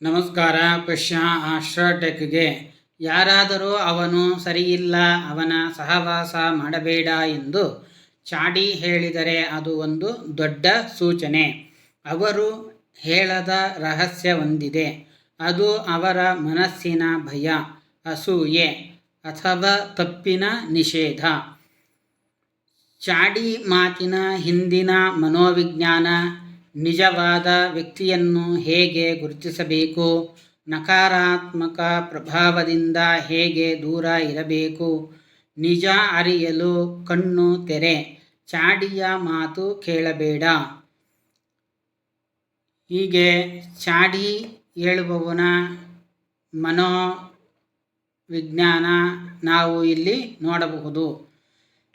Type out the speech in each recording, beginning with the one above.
ನಮಸ್ಕಾರ. ಪಶ್ಯ ಆಸ್ಟ್ರಾಟೆಕ್ಗೆ ಯಾರಾದರೂ ಅವನು ಸರಿಯಿಲ್ಲ, ಅವನ ಸಹವಾಸ ಮಾಡಬೇಡ ಎಂದು ಚಾಡಿ ಹೇಳಿದರೆ ಅದು ಒಂದು ದೊಡ್ಡ ಸೂಚನೆ. ಅವರು ಹೇಳದ ರಹಸ್ಯ ಒಂದಿದೆ. ಅದು ಅವರ ಮನಸ್ಸಿನ ಭಯ, ಅಸೂಯೆ ಅಥವಾ ತಪ್ಪಿನ ನಿಷೇಧ. ಚಾಡಿ ಮಾತಿನ ಹಿಂದಿನ ಮನೋವಿಜ್ಞಾನ. ನಿಜವಾದ ವ್ಯಕ್ತಿಯನ್ನು ಹೇಗೆ ಗುರುತಿಸಬೇಕು, ನಕಾರಾತ್ಮಕ ಪ್ರಭಾವದಿಂದ ಹೇಗೆ ದೂರ ಇರಬೇಕು, ನಿಜ ಅರಿಯಲು ಕಣ್ಣು ತೆರೆ. ಚಾಡಿಯ ಮಾತು ಕೇಳಬೇಡ. ಹೀಗೆ ಚಾಡಿ ಹೇಳುವವನ ಮನೋವಿಜ್ಞಾನ ನಾವು ಇಲ್ಲಿ ನೋಡಬಹುದು.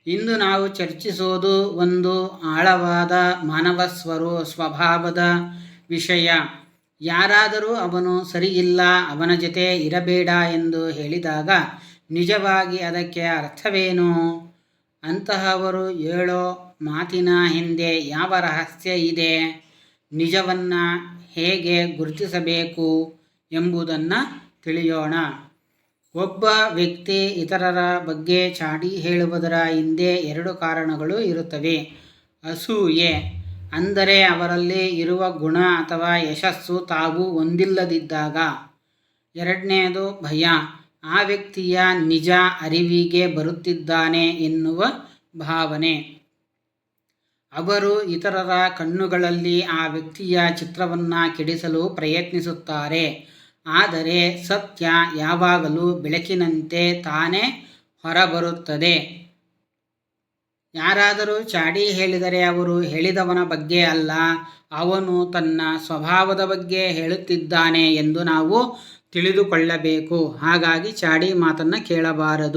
ಇಂದು ನಾವು ಚರ್ಚಿಸೋದು ಒಂದು ಆಳವಾದ ಮಾನವ ಸ್ವಭಾವದ ವಿಷಯ. ಯಾರಾದರೂ ಅವನು ಸರಿಯಿಲ್ಲ, ಅವನ ಜೊತೆ ಇರಬೇಡ ಎಂದು ಹೇಳಿದಾಗ ನಿಜವಾಗಿ ಅದಕ್ಕೆ ಅರ್ಥವೇನು? ಅಂತಹವರು ಹೇಳೋ ಮಾತಿನ ಹಿಂದೆ ಯಾವ ರಹಸ್ಯ ಇದೆ? ನಿಜವನ್ನು ಹೇಗೆ ಗುರುತಿಸಬೇಕು ಎಂಬುದನ್ನು ತಿಳಿಯೋಣ. ಒಬ್ಬ ವ್ಯಕ್ತಿ ಇತರರ ಬಗ್ಗೆ ಚಾಡಿ ಹೇಳುವುದರ ಹಿಂದೆ ಎರಡು ಕಾರಣಗಳು ಇರುತ್ತವೆ. ಅಸೂಯೆ, ಅಂದರೆ ಅವರಲ್ಲಿ ಇರುವ ಗುಣ ಅಥವಾ ಯಶಸ್ಸು ತಾವು ಹೊಂದಿಲ್ಲದಿದ್ದಾಗ. ಎರಡನೆಯದು ಭಯ, ಆ ವ್ಯಕ್ತಿಯ ನಿಜ ಅರಿವಿಗೆ ಬರುತ್ತಿದ್ದಾನೆ ಎನ್ನುವ ಭಾವನೆ. ಅವರು ಇತರರ ಕಣ್ಣುಗಳಲ್ಲಿ ಆ ವ್ಯಕ್ತಿಯ ಚಿತ್ರವನ್ನು ಕೆಡಿಸಲು ಪ್ರಯತ್ನಿಸುತ್ತಾರೆ. ಆದರೆ ಸತ್ಯ ಯಾವಾಗಲೂ ಬೆಳಕಿನಂತೆ ತಾನೇ ಹೊರಬರುತ್ತದೆ. ಯಾರಾದರೂ ಚಾಡಿ ಹೇಳಿದರೆ ಅವರು ಹೇಳಿದವನ ಬಗ್ಗೆ ಅಲ್ಲ, ಅವನು ತನ್ನ ಸ್ವಭಾವದ ಬಗ್ಗೆ ಹೇಳುತ್ತಿದ್ದಾನೆ ಎಂದು ನಾವು ತಿಳಿದುಕೊಳ್ಳಬೇಕು. ಹಾಗಾಗಿ ಚಾಡಿ ಮಾತನ್ನು ಕೇಳಬಾರದು.